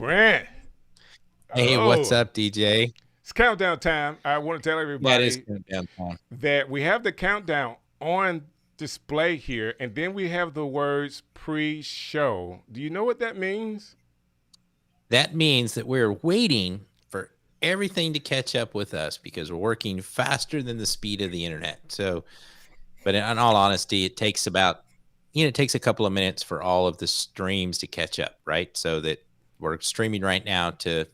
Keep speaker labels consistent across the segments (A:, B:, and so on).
A: Brant.
B: Hey, what's
A: Oh,
B: up, DJ?
A: it's countdown time. I want to tell
B: That is
A: everybody
B: countdown time.
A: that we have the countdown on display here, and then we have the words pre-show. Do you know what that means?
B: That means that we're waiting for everything to catch up with us because we're working faster than the speed of the internet. So, but in all honesty, it takes it takes a couple of minutes for all of the streams to catch up, right? So that we're streaming right now to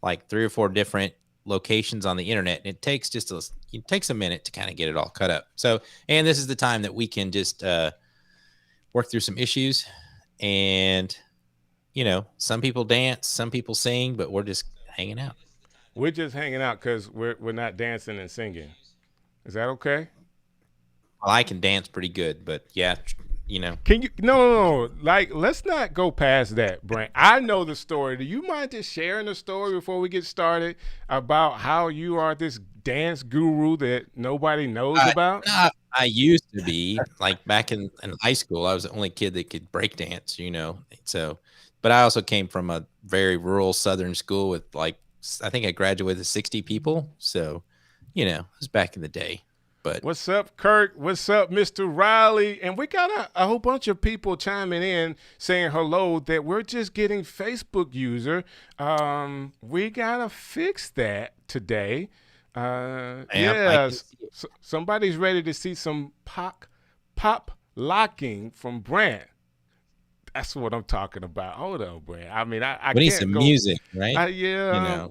B: like 3 or 4 different locations on the internet, and it takes it takes a minute to kind of get it all cut up. So, and this is the time that we can just work through some issues. And some people dance, some people sing, but we're just hanging out.
A: We're just hanging out because we're not dancing and singing. Is that okay?
B: Well, I can dance pretty good, but yeah,
A: Can you? No. Like, let's not go past that, Brent. I know the story. Do you mind just sharing the story before we get started about how you are this dance guru that nobody knows about?
B: I used to be like back in high school. I was the only kid that could break dance, So, but I also came from a very rural Southern school with I think I graduated with 60 people. So, it was back in the day. But
A: what's up, Kirk? What's up, Mr. Riley? And we got a whole bunch of people chiming in saying hello that we're just getting Facebook user. We gotta fix that today. Yes, somebody's ready to see some pop locking from Brant. That's what I'm talking about. Hold on, Brant. I mean, I
B: we need
A: can't
B: some
A: go.
B: music, right?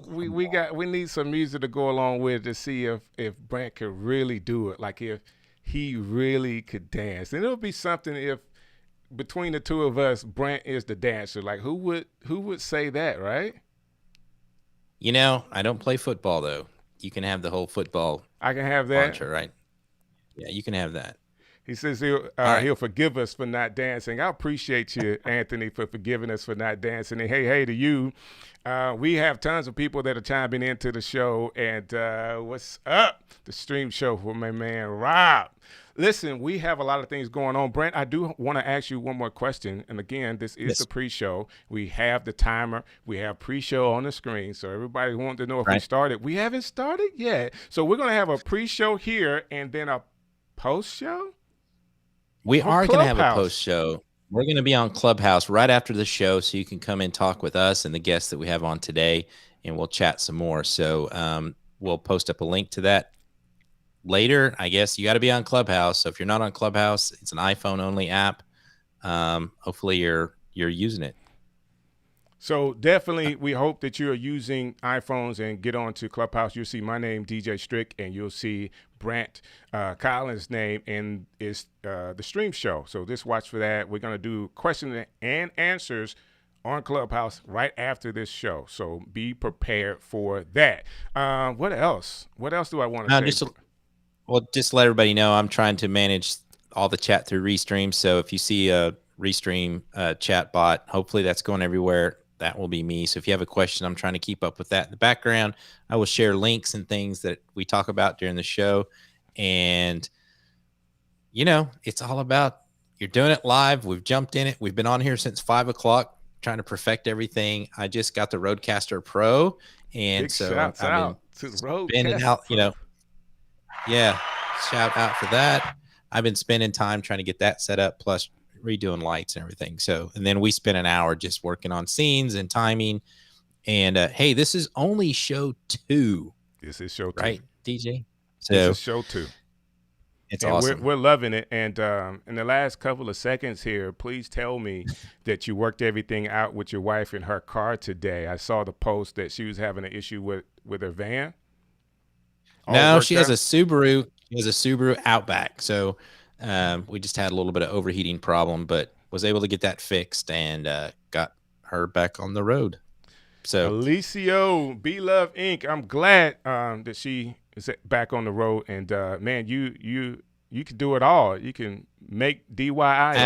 A: We need some music to go along with to see if Brant could really do it. Like if he really could dance, and it'll be something if between the two of us, Brant is the dancer. Like who would say that, right?
B: I don't play football though. You can have the whole football.
A: I can have that.
B: Mantra, right? Yeah, you can have that.
A: He says he'll forgive us for not dancing. I appreciate you, Anthony, for forgiving us for not dancing. And hey to you. We have tons of people that are chiming into the show. And what's up? The stream show for my man, Rob. Listen, we have a lot of things going on. Brent, I do want to ask you one more question. And again, this is the pre-show. We have the timer. We have pre-show on the screen. So everybody wants to know if we started. We haven't started yet. So we're going to have a pre-show here and then a post-show?
B: We are going to have a post show. We're going to be on Clubhouse right after the show, so you can come and talk with us and the guests that we have on today, and we'll chat some more. So we'll post up a link to that later. I guess you got to be on Clubhouse. So if you're not on Clubhouse, it's an iPhone only app. Hopefully you're using it.
A: So definitely, we hope that you're using iPhones and get on to Clubhouse. You'll see my name, DJ Strick, and you'll see Brant Collins' name, and it's the stream show. So just watch for that. We're going to do questions and answers on Clubhouse right after this show. So be prepared for that. What else? What else do I want to say?
B: Just let everybody know I'm trying to manage all the chat through Restream. So if you see a Restream chat bot, hopefully that's going everywhere. That will be me. So if you have a question, I'm trying to keep up with that in the background. I will share links and things that we talk about during the show. And, it's all about you're doing it live. We've jumped in it. We've been on here since 5 o'clock trying to perfect everything. I just got the Rodecaster Pro. And
A: big
B: so
A: shouts
B: I've
A: out to the
B: Rodecaster out, yeah, shout out for that. I've been spending time trying to get that set up, plus redoing lights and everything. So, and then we spent an hour just working on scenes and timing. And hey, this is only show 2.
A: This is show 2,
B: right, DJ? So
A: this is show 2.
B: It's awesome.
A: We're loving it. And in the last couple of seconds here, please tell me that you worked everything out with your wife in her car today. I saw the post that she was having an issue with her van.
B: No, she has a Subaru. She has a Subaru Outback. So we just had a little bit of overheating problem, but was able to get that fixed and got her back on the road. So
A: Alicio, Be Love Inc. I'm glad that she is back on the road. And man, you can do it all. You can make DIY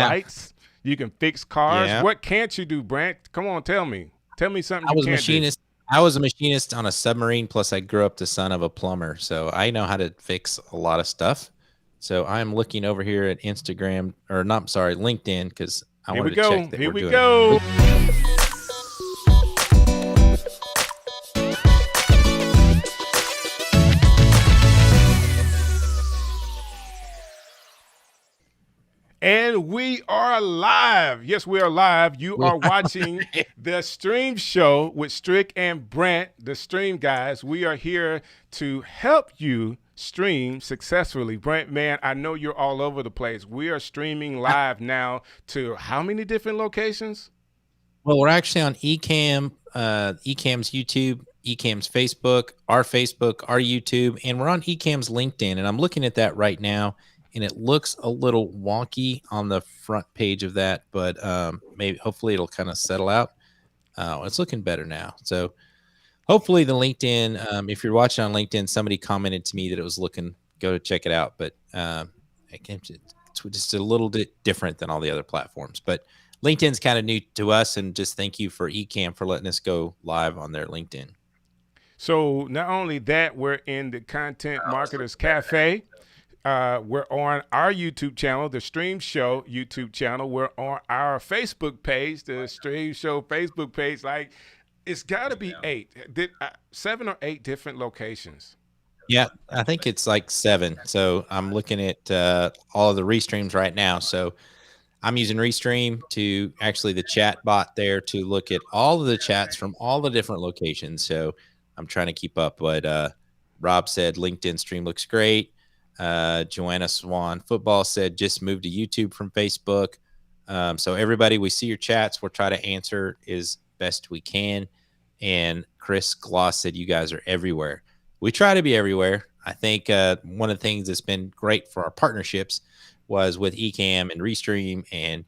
A: lights. You can fix cars. Yeah. What can't you do, Brant? Come on, tell me. Tell me something you can't do.
B: I was a machinist on a submarine, plus I grew up the son of a plumber. So I know how to fix a lot of stuff. So I'm looking over here at Instagram, LinkedIn, because I want to check that
A: Here we go. And we are live. Yes, we are live. You are watching the stream show with Strick and Brant, the stream guys. We are here to help you stream successfully. Brant, man, I know you're all over the place. We are streaming live now to how many different locations?
B: Well, we're actually on Ecamm, Ecamm's YouTube, Ecamm's Facebook, our YouTube, and we're on Ecamm's LinkedIn. And I'm looking at that right now, and it looks a little wonky on the front page of that, but maybe hopefully it'll kind of settle out. It's looking better now. So hopefully the LinkedIn, if you're watching on LinkedIn, somebody commented to me that it was looking, go to check it out. But it's just a little bit different than all the other platforms. But LinkedIn's kind of new to us, and just thank you for Ecamm for letting us go live on their LinkedIn.
A: So not only that, we're in the Content Marketers Cafe. We're on our YouTube channel, the Stream Show YouTube channel. We're on our Facebook page, the Stream Show Facebook page. Like, it's got to be 7 or 8 different locations.
B: Yeah, I think it's like 7. So I'm looking at all of the restreams right now. So I'm using Restream to actually the chat bot there to look at all of the chats from all the different locations. So I'm trying to keep up. But Rob said LinkedIn stream looks great. Joanna Swan Football said just moved to YouTube from Facebook. So everybody, we see your chats. We'll try to answer as best we can. And Chris Gloss said you guys are everywhere. We try to be everywhere. I think one of the things that's been great for our partnerships was with Ecamm and Restream and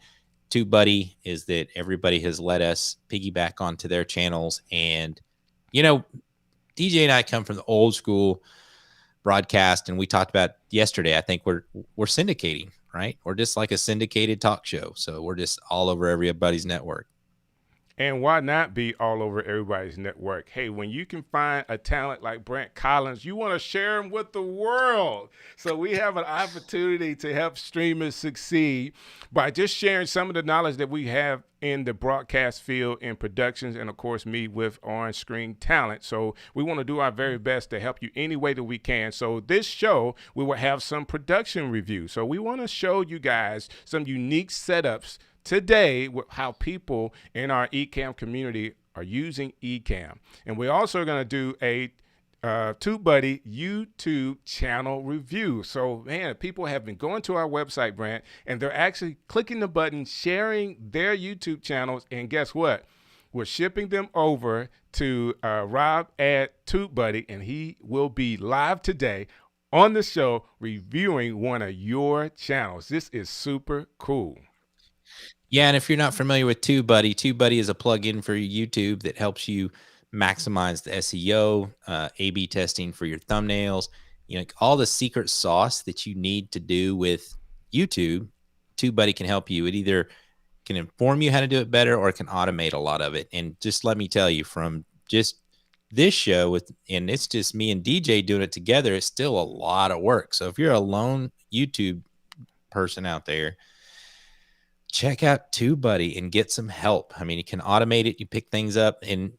B: Tubebuddy is that everybody has let us piggyback onto their channels. And, you know, DJ and I come from the old school broadcast, and we talked about yesterday, I think we're syndicating, right? We're just like a syndicated talk show. So we're just all over everybody's network.
A: And why not be all over everybody's network? Hey, when you can find a talent like Brant Collins, you want to share him with the world. So we have an opportunity to help streamers succeed by just sharing some of the knowledge that we have in the broadcast field and productions, and of course me with on-screen talent. So we want to do our very best to help you any way that we can. So this show, we will have some production review. So we want to show you guys some unique setups today with how people in our Ecamm community are using Ecamm. And we're also going to do a Tubebuddy YouTube channel review. So, man, people have been going to our website, Brant, and they're actually clicking the button, sharing their YouTube channels, and guess what? We're shipping them over to Rob at Tubebuddy, and he will be live today on the show reviewing one of your channels. This is super cool.
B: Yeah, and if you're not familiar with Tubebuddy is a plugin for YouTube that helps you maximize the SEO, A/B testing for your thumbnails, you know, all the secret sauce that you need to do with YouTube. Tubebuddy can help you. It either can inform you how to do it better, or it can automate a lot of it. And just let me tell you, from just this show and it's just me and DJ doing it together, it's still a lot of work. So if you're a lone YouTube person out there, check out Tubebuddy and get some help. I mean, you can automate it. You pick things up and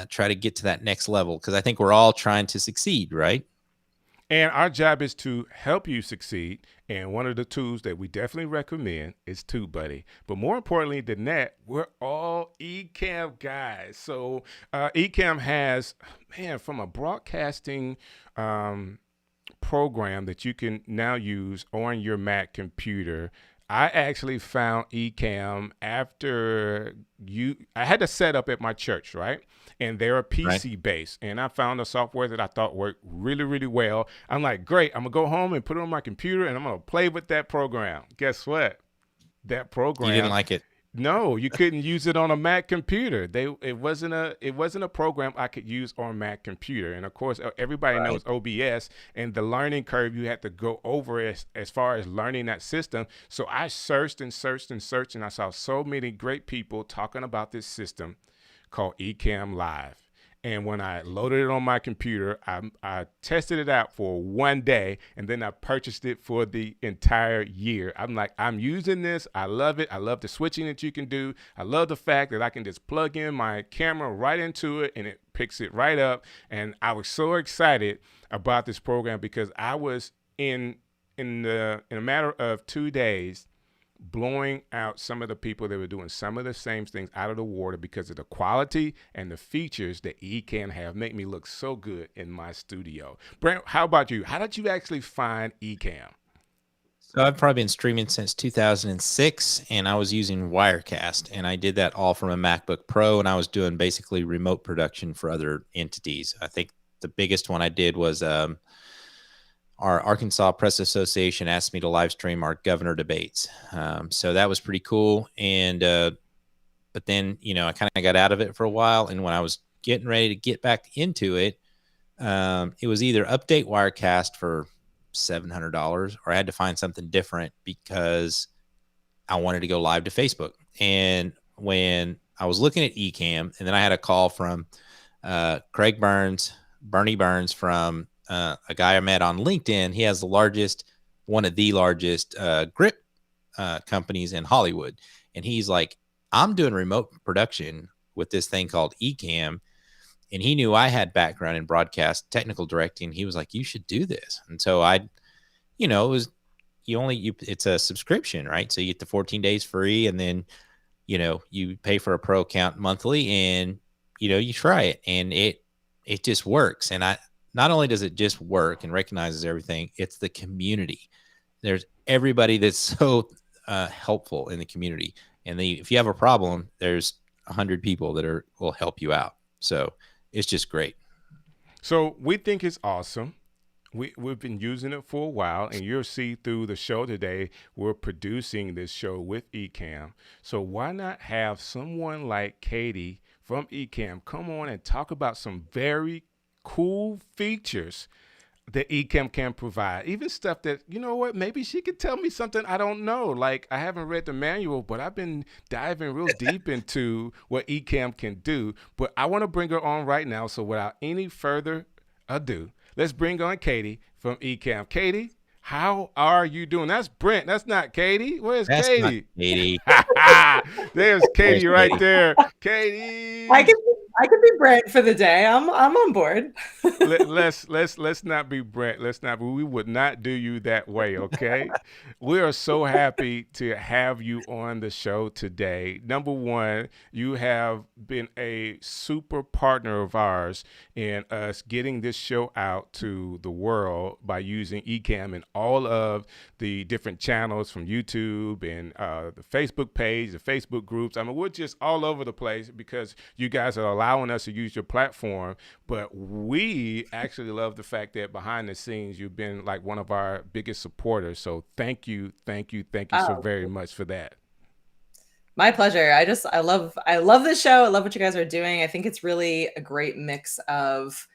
B: try to get to that next level, because I think we're all trying to succeed, right?
A: And our job is to help you succeed. And one of the tools that we definitely recommend is Tubebuddy. But more importantly than that, we're all Ecamm guys. So Ecamm has, man, from a broadcasting program that you can now use on your Mac computer. I actually found Ecamm after I had to set up at my church, right? And they're a PC based. And I found a software that I thought worked really, really well. I'm like, great, I'm gonna go home and put it on my computer and I'm gonna play with that program. Guess what? That program.
B: You didn't like it?
A: No, you couldn't use it on a Mac computer. It wasn't a program I could use on Mac computer. And of course, everybody knows OBS and the learning curve you had to go over as far as learning that system. So I searched and searched and searched, and I saw so many great people talking about this system called Ecamm Live. And when I loaded it on my computer, I tested it out for one day, and then I purchased it for the entire year. I'm like, I'm using this. I love it. I love the switching that you can do. I love the fact that I can just plug in my camera right into it, and it picks it right up. And I was so excited about this program because I was in a matter of 2 days, blowing out some of the people that were doing some of the same things out of the water because of the quality and the features that Ecamm have. Make me look so good in my studio. Brant, how about you? How did you actually find Ecamm?
B: So I've probably been streaming since 2006, and I was using Wirecast, and I did that all from a MacBook Pro, and I was doing basically remote production for other entities. I think the biggest one I did was our Arkansas Press Association asked me to live stream our governor debates. So that was pretty cool. And but then, I kind of got out of it for a while, and when I was getting ready to get back into it, it was either update Wirecast for $700 or I had to find something different because I wanted to go live to Facebook. And when I was looking at Ecamm, and then I had a call from Bernie Burns from a guy I met on LinkedIn. He has one of the largest grip companies in Hollywood. And he's like, I'm doing remote production with this thing called Ecamm. And he knew I had background in broadcast technical directing. He was like, you should do this. And so it's a subscription, right? So you get the 14 days free, and then, you pay for a pro account monthly, and, you try it, and it just works. And not only does it just work and recognizes everything, it's the community. There's everybody that's so helpful in the community. And if you have a problem, there's 100 people that will help you out. So it's just great.
A: So we think it's awesome. We've been using it for a while, and you'll see through the show today, we're producing this show with Ecamm. So why not have someone like Katie from Ecamm come on and talk about some very cool features that Ecamm can provide, even stuff that, maybe she could tell me something I don't know. Like, I haven't read the manual, but I've been diving real deep into what Ecamm can do. But I want to bring her on right now. So without any further ado, let's bring on Katie from Ecamm. Katie, how are you doing? That's Brent. That's not Katie. Where's
B: That's
A: Katie?
B: Not Katie.
A: There's Katie right
B: Katie.
A: there. Katie.
C: I could be Brant for the day. I'm on board.
A: let's not be Brent. We would not do you that way, okay? We are so happy to have you on the show today. Number one, you have been a super partner of ours in us getting this show out to the world by using Ecamm and all of the different channels from YouTube and the Facebook page, the Facebook groups. I mean, we're just all over the place because you guys are allowing us to use your platform. But we actually love the fact that behind the scenes, you've been like one of our biggest supporters. So thank you so very much for that.
C: My pleasure. I love this show. I love what you guys are doing. I think it's really a great mix of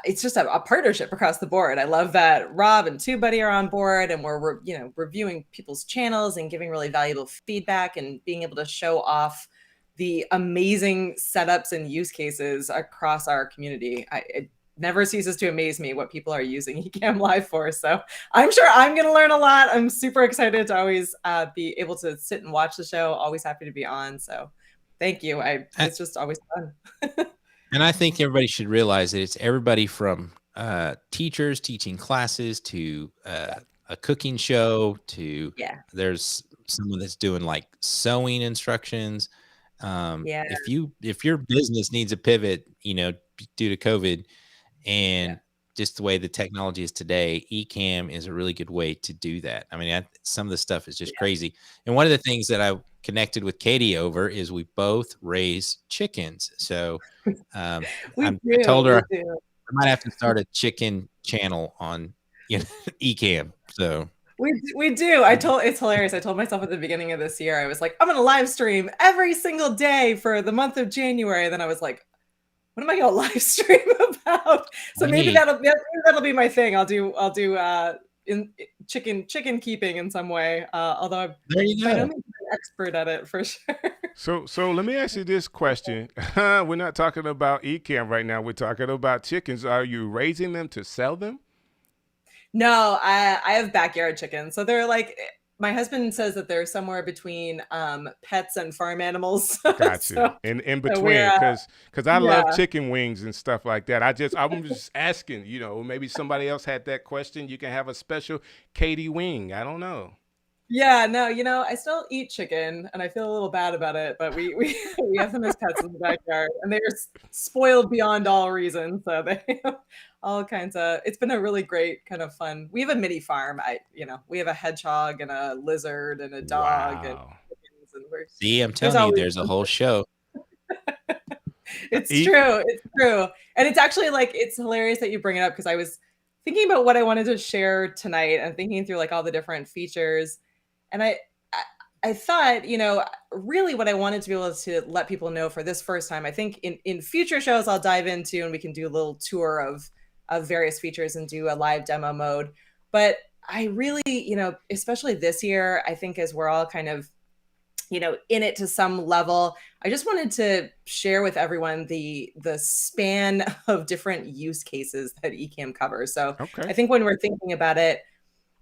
C: it's just a partnership across the board. I love that Rob and Tubebuddy are on board, and we're reviewing people's channels and giving really valuable feedback and being able to show off the amazing setups and use cases across our community. It never ceases to amaze me what people are using Ecamm Live for. So I'm sure I'm going to learn a lot. I'm super excited to always be able to sit and watch the show. Always happy to be on. So thank you. It's just always fun.
B: And I think everybody should realize that it's everybody from teachers teaching classes to a cooking show to there's someone that's doing like sewing instructions. If your business needs a pivot, due to COVID and just the way the technology is today, Ecamm is a really good way to do that. I mean, some of the stuff is just crazy. And one of the things that I connected with Katie over is we both raise chickens. So I told her I might have to start a chicken channel on Ecamm. So
C: we do. It's hilarious. I told myself at the beginning of this year, I was like, I'm going to live stream every single day for the month of January. And then I was like, what am I going to live stream about? So maybe that'll be my thing. I'll do in chicken keeping in some way. Although I'm by no means an expert at it for sure.
A: So let me ask you this question. We're not talking about Ecamm right now. We're talking about chickens. Are you raising them to sell them?
C: No, I have backyard chickens. So they're like, my husband says that they're somewhere between pets and farm animals.
A: Gotcha. So, in between, because I love chicken wings and stuff like that. I'm just asking, maybe somebody else had that question. You can have a special Katie wing. I don't know.
C: Yeah, no, I still eat chicken and I feel a little bad about it, but we we have them as pets in the backyard and they're spoiled beyond all reason. So they have all kinds of, it's been a really great kind of fun. We have a mini farm. We have a hedgehog and a lizard and a dog and
A: Wow.
C: chickens and
B: See, I'm
C: there's
B: telling you,
C: always
B: there's a whole
C: something.
B: show.
C: It's
A: Eat.
C: true. It's true. And it's actually like, it's hilarious that you bring it up because I was thinking about what I wanted to share tonight and thinking through like all the different features. And I, I thought, really what I wanted to be able to let people know for this first time, I think in future shows I'll dive into and we can do a little tour of various features and do a live demo mode. But I really, especially this year, I think as we're all kind of in it to some level, I just wanted to share with everyone the span of different use cases that Ecamm covers. So
A: Okay.
C: I think when we're thinking about it,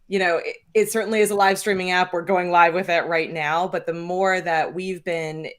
C: it certainly is a live streaming app. We're going live with it right now, but the more that we've been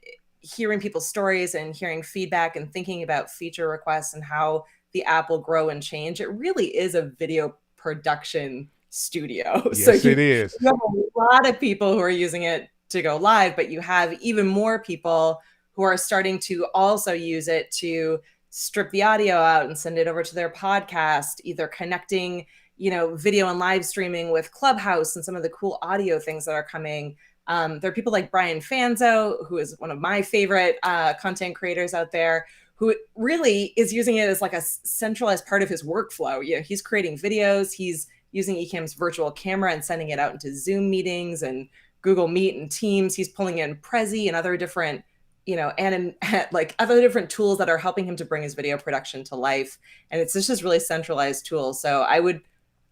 C: hearing people's stories and hearing feedback and thinking about feature requests and how the app will grow and change, it really is a video production studio. So
A: Yes, it is.
C: you have a lot of people who are using it to go live, but you have even more people who are starting to also use it to strip the audio out and send it over to their podcast, either connecting, video and live streaming with Clubhouse and some of the cool audio things that are coming. There are people like Brian Fanzo, who is one of my favorite content creators out there, who really is using it as like a centralized part of his workflow. He's creating videos, he's using Ecamm's virtual camera and sending it out into Zoom meetings and Google Meet and Teams. He's pulling in Prezi and other different, like other different tools that are helping him to bring his video production to life. And it's just this really centralized tool. So I would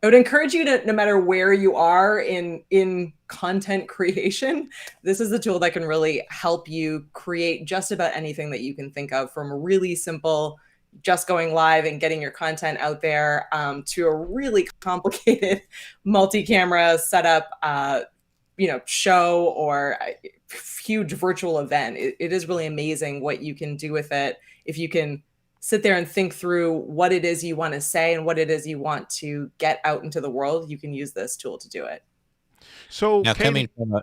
C: encourage you to, no matter where you are in content creation, this is a tool that can really help you create just about anything that you can think of, from really simple, just going live and getting your content out there, to a really complicated multi-camera setup, show or a huge virtual event. It is really amazing what you can do with it if you can sit there and think through what it is you want to say and what it is you want to get out into the world. You can use this tool to do it.
A: So
B: Now,
A: Katie,
B: coming from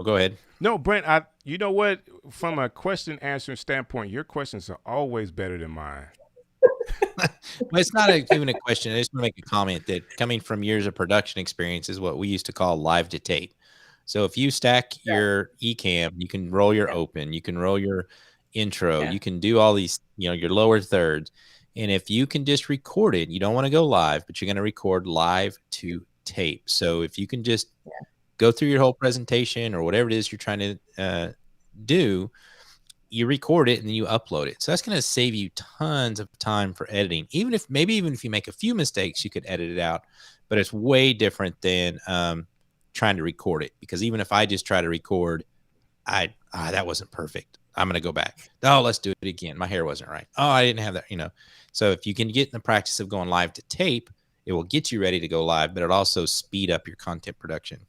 B: go ahead.
A: no, Brent, you know what? From a question answering standpoint, your questions are always better than mine.
B: Well, it's not even a question. I just want to make a comment that coming from years of production experience is what we used to call live to tape. So if you stack your Ecamm, you can roll your open, you can roll your intro, you can do all these, your lower thirds. And if you can just record it, you don't want to go live, but you're going to record live to tape. So if you can just go through your whole presentation or whatever it is you're trying to do, you record it and then you upload it. So that's going to save you tons of time for editing. Even if you make a few mistakes, you could edit it out, but it's way different than trying to record it, because even if I just try to record, that wasn't perfect. I'm going to go back. Oh, let's do it again. My hair wasn't right. Oh, I didn't have that, So if you can get in the practice of going live to tape, it will get you ready to go live, but it'll also speed up your content production.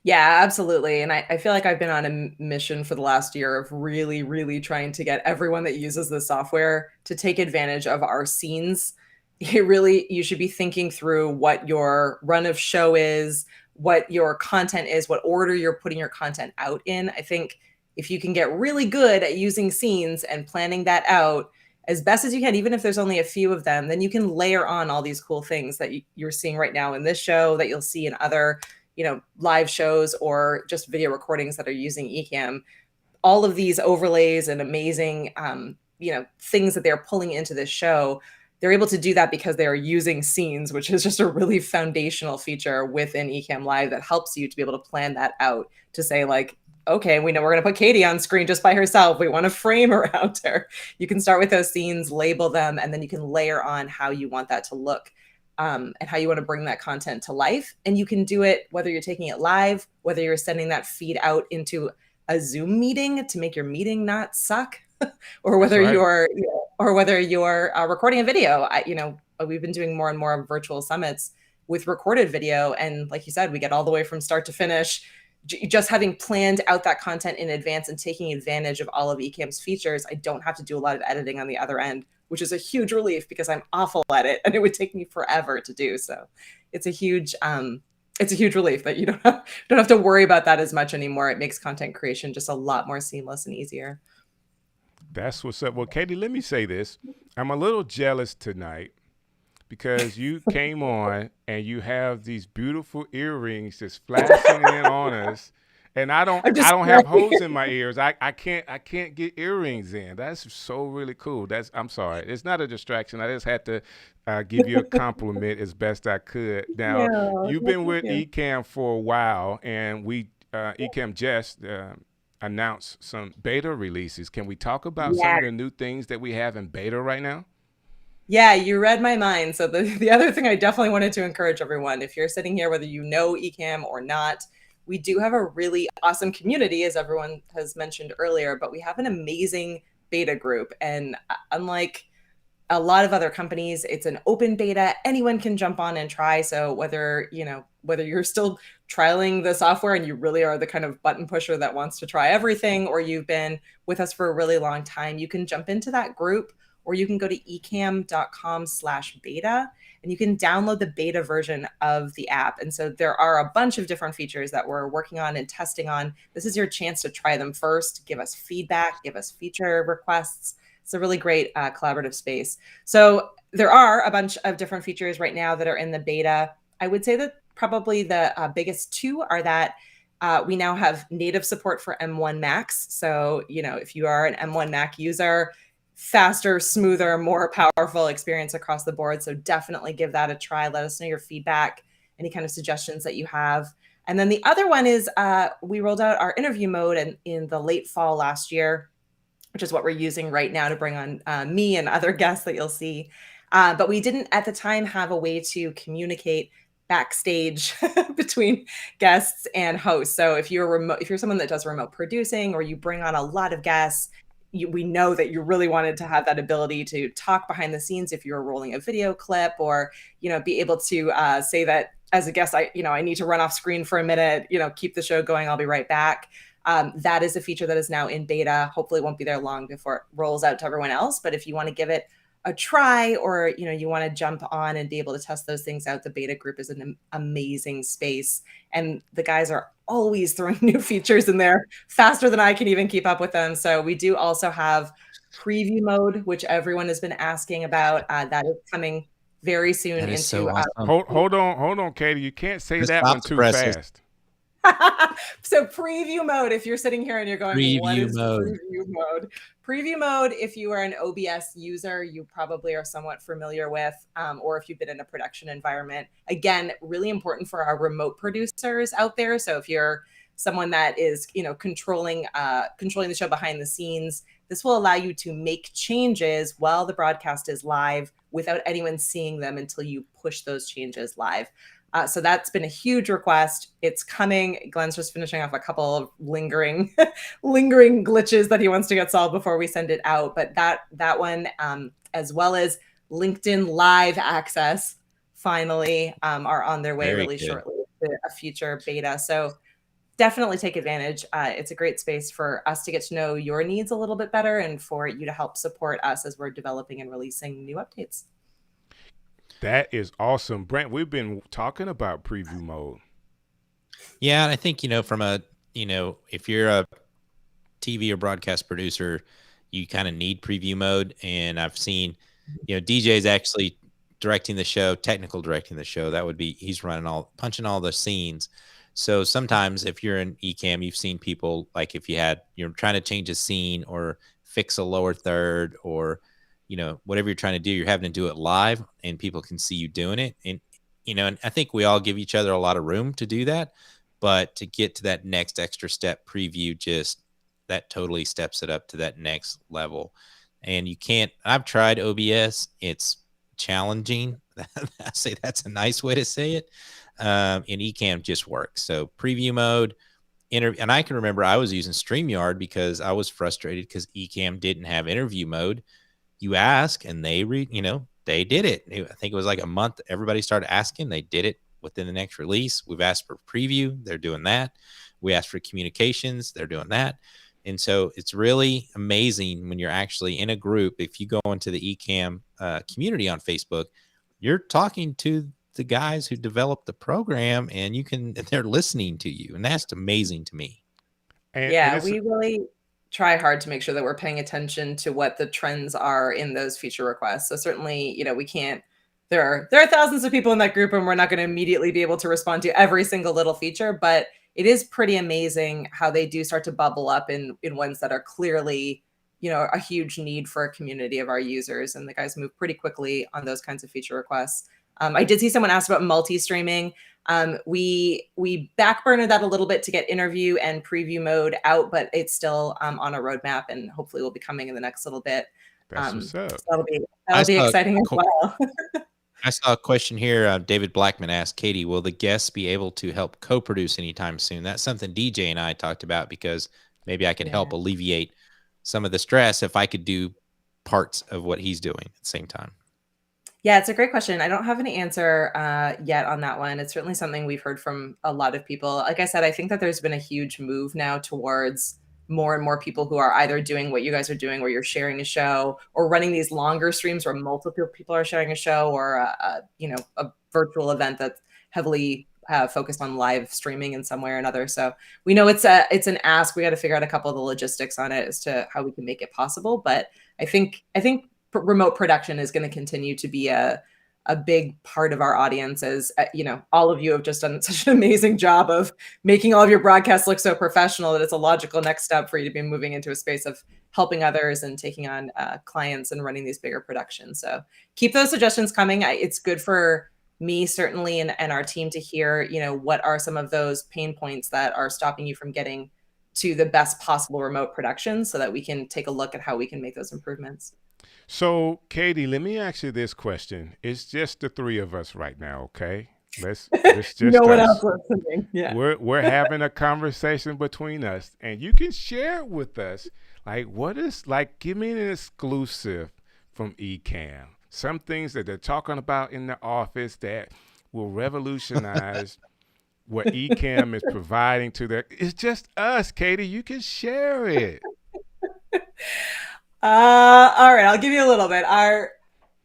C: Yeah, absolutely. And I feel like I've been on a mission for the last year of really, really trying to get everyone that uses the software to take advantage of our scenes. You should be thinking through what your run of show is, what your content is, what order you're putting your content out in. I think if you can get really good at using scenes and planning that out as best as you can, even if there's only a few of them, then you can layer on all these cool things that you're seeing right now in this show, that you'll see in other live shows or just video recordings that are using Ecamm. All of these overlays and amazing, things that they're pulling into this show, they're able to do that because they are using scenes, which is just a really foundational feature within Ecamm Live that helps you to be able to plan that out, to say like, okay, we know we're going to put Katie on screen just by herself. We want to frame around her. You can start with those scenes, label them, and then you can layer on how you want that to look. And how you want to bring that content to life. And you can do it whether you're taking it live, whether you're sending that feed out into a Zoom meeting to make your meeting not suck, or whether you're recording a video. We've been doing more and more virtual summits with recorded video, and like you said, we get all the way from start to finish. Just having planned out that content in advance and taking advantage of all of Ecamm's features, I don't have to do a lot of editing on the other end, which is a huge relief because I'm awful at it and it would take me forever to do. So it's a huge it's a huge relief that you don't have to worry about that as much anymore. It makes content creation just a lot more seamless and easier.
A: That's what's up. Well, Katie, let me say this. I'm a little jealous tonight because you came on and you have these beautiful earrings just flashing in on us. And I don't have holes in my ears. I can't get earrings in. That's so really cool. I'm sorry. It's not a distraction. I just had to give you a compliment as best I could. Now, you've been with Ecamm for a while, and Ecamm just announced some beta releases. Can we talk about some of the new things that we have in beta right now?
C: Yeah, you read my mind. So the other thing I definitely wanted to encourage everyone, if you're sitting here, whether you know Ecamm or not, we do have a really awesome community, as everyone has mentioned earlier, but we have an amazing beta group. And unlike a lot of other companies, it's an open beta. Anyone can jump on and try. So whether you're still trialing the software and you really are the kind of button pusher that wants to try everything, or you've been with us for a really long time, you can jump into that group, or you can go to ecamm.com/beta and you can download the beta version of the app. And so there are a bunch of different features that we're working on and testing on. This is your chance to try them first, give us feedback, give us feature requests. It's a really great collaborative space. So there are a bunch of different features right now that are in the beta. I would say that probably the biggest two are that we now have native support for M1 Macs. So, if you are an M1 Mac user, faster, smoother, more powerful experience across the board. So definitely give that a try. Let us know your feedback, any kind of suggestions that you have. And then the other one is we rolled out our interview mode in the late fall last year, which is what we're using right now to bring on me and other guests that you'll see. But we didn't at the time have a way to communicate backstage between guests and hosts. So if you're someone that does remote producing, or you bring on a lot of guests, we know that you really wanted to have that ability to talk behind the scenes if you're rolling a video clip, or be able to say that as a guest, I need to run off screen for a minute, keep the show going, I'll be right back. That is a feature that is now in beta. Hopefully it won't be there long before it rolls out to everyone else. But if you want to give it a try, or you want to jump on and be able to test those things out, the beta group is an amazing space, and the guys are always throwing new features in there faster than I can even keep up with them. So we do also have preview mode, which everyone has been asking about. That is coming very soon.
B: That is so awesome.
A: Hold on, Katie. You can't say that one too fast.
C: So preview mode, if you're sitting here and you're going, what is preview mode? Preview mode, if you are an OBS user, you probably are somewhat familiar with, or if you've been in a production environment. Again, really important for our remote producers out there. So if you're someone that is, controlling the show behind the scenes, this will allow you to make changes while the broadcast is live without anyone seeing them until you push those changes live. So that's been a huge request. It's coming. Glenn's just finishing off a couple of lingering glitches that he wants to get solved before we send it out. But that one, as well as LinkedIn Live access, finally are on their way shortly to a future beta. So definitely take advantage. It's a great space for us to get to know your needs a little bit better, and for you to help support us as we're developing and releasing new updates.
A: That is awesome. Brant, we've been talking about preview mode.
B: Yeah, and I think, from if you're a TV or broadcast producer, you kind of need preview mode. And I've seen, DJ's actually directing the show, technical directing the show. That would be, he's punching all the scenes. So sometimes if you're in Ecamm, you've seen people, like if you're trying to change a scene or fix a lower third, or whatever you're trying to do, you're having to do it live and people can see you doing it. And, and I think we all give each other a lot of room to do that, but to get to that next extra step, preview, that totally steps it up to that next level. And I've tried OBS. It's challenging. I say that's a nice way to say it. And Ecamm just works. So preview mode, and I can remember I was using StreamYard because I was frustrated because Ecamm didn't have interview mode. You ask and they they did it. I think it was like a month. Everybody started asking. They did it within the next release. We've asked for preview. They're doing that. We asked for communications. They're doing that. And so it's really amazing when you're actually in a group. If you go into the Ecamm community on Facebook, you're talking to the guys who developed the program, and they're listening to you, and that's amazing to me.
C: And we really try hard to make sure that we're paying attention to what the trends are in those feature requests. So certainly, we can't. There are thousands of people in that group, and we're not going to immediately be able to respond to every single little feature, but it is pretty amazing how they do start to bubble up in ones that are clearly, a huge need for a community of our users, and the guys move pretty quickly on those kinds of feature requests. I did see someone ask about multi-streaming. We backburnered that a little bit to get interview and preview mode out, but it's still on a roadmap, and hopefully will be coming in the next little bit.
A: That's what's up.
C: So that'll be exciting as well.
B: I saw a question here. David Blackman asked, Katie, will the guests be able to help co-produce anytime soon? That's something DJ and I talked about, because maybe I could help alleviate some of the stress if I could do parts of what he's doing at the same time.
C: Yeah, it's a great question. I don't have any answer yet on that one. It's certainly something we've heard from a lot of people. Like I said, I think that there's been a huge move now towards more and more people who are either doing what you guys are doing, where you're sharing a show, or running these longer streams where multiple people are sharing a show, or a virtual event that's heavily focused on live streaming in some way or another. So we know it's an ask. We got to figure out a couple of the logistics on it as to how we can make it possible. But I think remote production is going to continue to be a big part of our audience, as all of you have just done such an amazing job of making all of your broadcasts look so professional that it's a logical next step for you to be moving into a space of helping others and taking on clients and running these bigger productions. So keep those suggestions coming. It's good for me, certainly, and our team to hear, what are some of those pain points that are stopping you from getting to the best possible remote production, so that we can take a look at how we can make those improvements.
A: So, Katie, let me ask you this question. It's just the three of us right now, okay? It's just
C: no one else listening. Yeah.
A: We're having a conversation between us, and you can share with us, give me an exclusive from Ecamm. Some things that they're talking about in the office that will revolutionize what Ecamm is providing to their. It's just us, Katie. You can share it.
C: All right, I'll give you a little bit. Our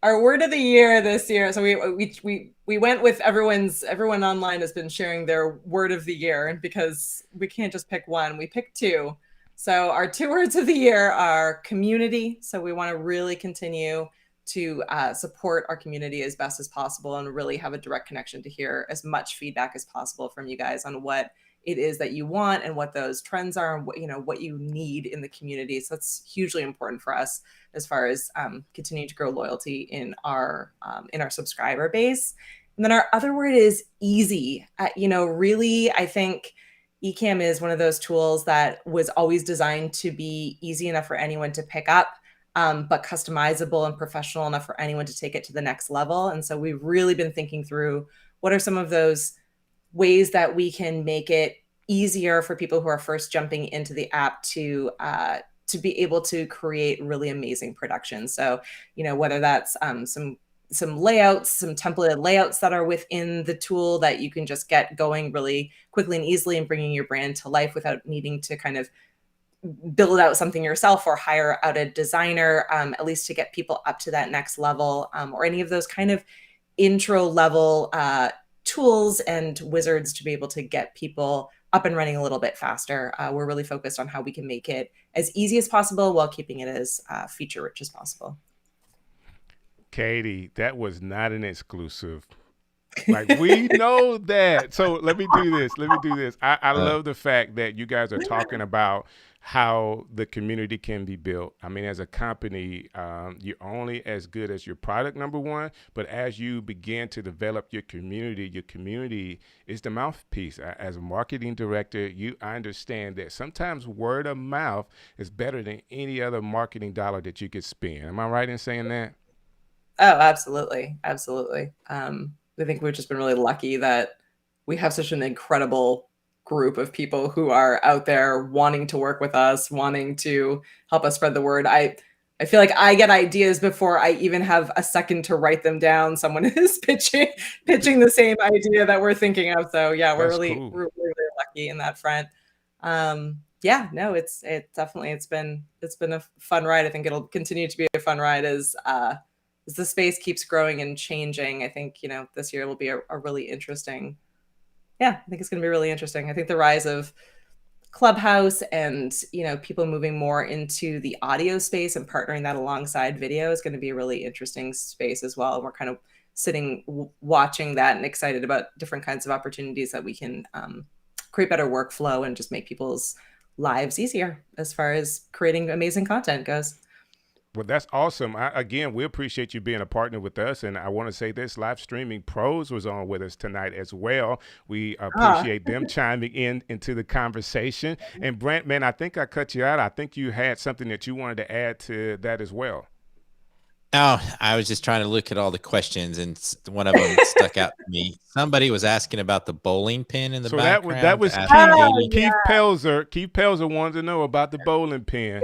C: word of the year this year. So we went with everyone online has been sharing their word of the year, and because we can't just pick one, we picked two. So our two words of the year are community. So we want to really continue to support our community as best as possible, and really have a direct connection to hear as much feedback as possible from you guys on what it is that you want and what those trends are, and what you need in the community. So that's hugely important for us as far as continuing to grow loyalty in our subscriber base. And then our other word is easy. Really, I think Ecamm is one of those tools that was always designed to be easy enough for anyone to pick up, but customizable and professional enough for anyone to take it to the next level. And so we've really been thinking through what are some of those ways that we can make it easier for people who are first jumping into the app to be able to create really amazing productions. So, whether that's some layouts, some templated layouts that are within the tool that you can just get going really quickly and easily, and bringing your brand to life without needing to kind of build out something yourself or hire out a designer, at least to get people up to that next level, or any of those kind of intro level tools and wizards to be able to get people up and running a little bit faster. We're really focused on how we can make it as easy as possible while keeping it as feature rich as possible.
A: Katie, that was not an exclusive. We know that. So let me do this. I love the fact that you guys are talking about how the community can be built. I mean, as a company, you're only as good as your product, number one, but as you begin to develop your community is the mouthpiece. As a marketing director, I understand that sometimes word of mouth is better than any other marketing dollar that you could spend. Am I right in saying that?
C: Oh, absolutely. Absolutely. I think we've just been really lucky that we have such an incredible group of people who are out there wanting to work with us, wanting to help us spread the word. I feel like I get ideas before I even have a second to write them down. Someone is pitching the same idea that we're thinking of. So yeah, we're really lucky in that front. It's been a fun ride. I think it'll continue to be a fun ride as as the space keeps growing and changing, I think, this year will be a really interesting. Yeah, I think it's going to be really interesting. I think the rise of Clubhouse and, people moving more into the audio space and partnering that alongside video is going to be a really interesting space as well. And we're kind of sitting, watching that and excited about different kinds of opportunities that we can create better workflow and just make people's lives easier as far as creating amazing content goes.
A: Well, that's awesome. Again, we appreciate you being a partner with us. And I want to say this, Live Streaming Pros was on with us tonight as well. We appreciate them chiming into the conversation. And Brant, man, I think I cut you out. I think you had something that you wanted to add to that as well.
B: Oh, I was just trying to look at all the questions, and one of them stuck out to me. Somebody was asking about the bowling pin in the background.
A: That was Keith Pelzer. Keith Pelzer wanted to know about the bowling pin.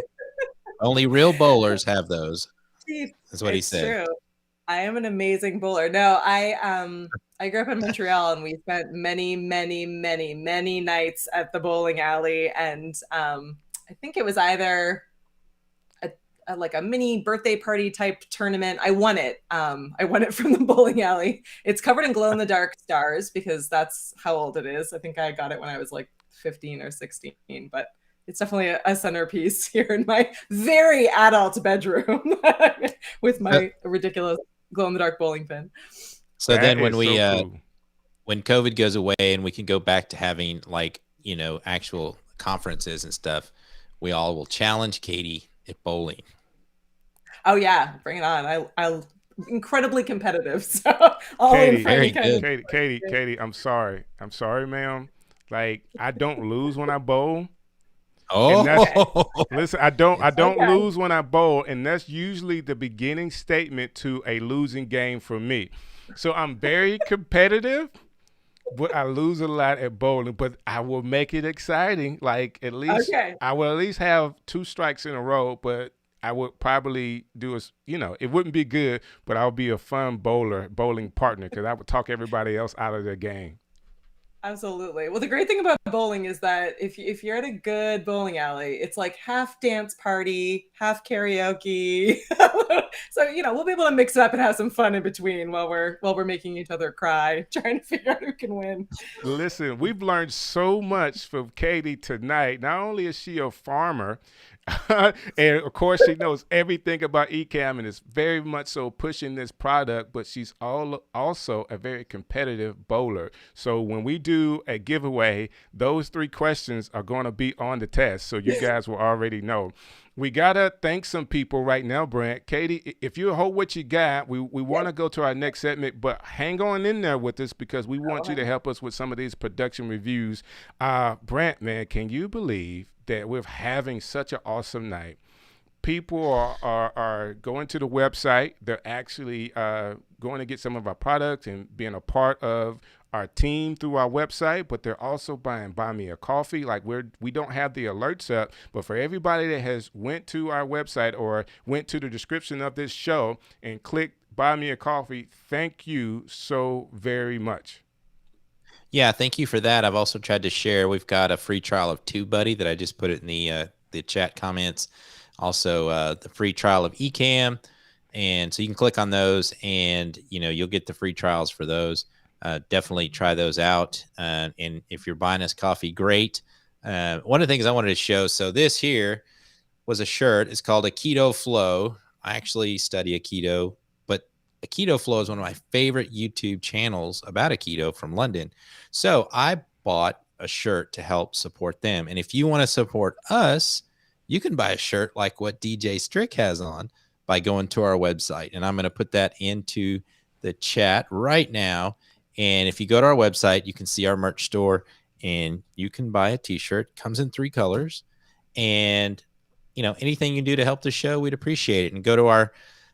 B: Only real bowlers have those. That's what he said.
C: True. I am an amazing bowler. No, I grew up in Montreal, and we spent many, many, many, many nights at the bowling alley. And I think it was either like a mini birthday party type tournament. I won it. I won it from the bowling alley. It's covered in glow in the dark stars because that's how old it is. I think I got it when I was like 15 or 16, but it's definitely a centerpiece here in my very adult bedroom with my ridiculous glow in the dark bowling pin.
B: So that then when when COVID goes away and we can go back to having actual conferences and stuff, we all will challenge Katie at bowling.
C: Oh yeah, bring it on. I'm incredibly competitive. So
A: Katie, I'm sorry, ma'am. Like, I don't lose when I bowl.
B: Oh,
A: listen, I don't lose when I bowl, and that's usually the beginning statement to a losing game for me. So I'm very competitive, but I lose a lot at bowling. But I will make it exciting. Like, at least I will at least have 2 strikes in a row. But I would probably do it wouldn't be good, but I'll be a fun bowling partner, because I would talk everybody else out of their game.
C: Absolutely. Well, the great thing about bowling is that if you're at a good bowling alley, it's like half dance party, half karaoke. So, we'll be able to mix it up and have some fun in between while we're making each other cry, trying to figure out who can win.
A: Listen, we've learned so much from Katie tonight. Not only is she a farmer, and of course she knows everything about Ecamm and is very much so pushing this product, but she's also a very competitive bowler. So when we do a giveaway, those 3 questions are going to be on the test, so you guys will already know. We gotta thank some people right now, Brant. Katie, if you hold what you got, we want to go to our next segment, but hang on in there with us, because we want you to help us with some of these production reviews. Brant, man, can you believe that we're having such an awesome night? People are going to the website. They're actually going to get some of our products and being a part of our team through our website, but they're also buy me a coffee. Like, we don't have the alerts up, but for everybody that has went to our website or went to the description of this show and clicked buy me a coffee, thank you so very much.
B: Yeah, thank you for that. I've also tried to share. We've got a free trial of Tubebuddy that I just put it in the chat comments. Also, the free trial of Ecamm, and so you can click on those, and you'll get the free trials for those. Definitely try those out. And if you're buying us coffee, great. One of the things I wanted to show. So this here was a shirt. It's called a Keto Flow. I actually study Aikido, but a Keto Flow is one of my favorite YouTube channels about Aikido from London. So I bought a shirt to help support them. And if you want to support us, you can buy a shirt like what DJ Strick has on by going to our website. And I'm going to put that into the chat right now. And if you go to our website, you can see our merch store, and you can buy a t-shirt. Comes in 3 colors, and anything you can do to help the show, we'd appreciate it. And go to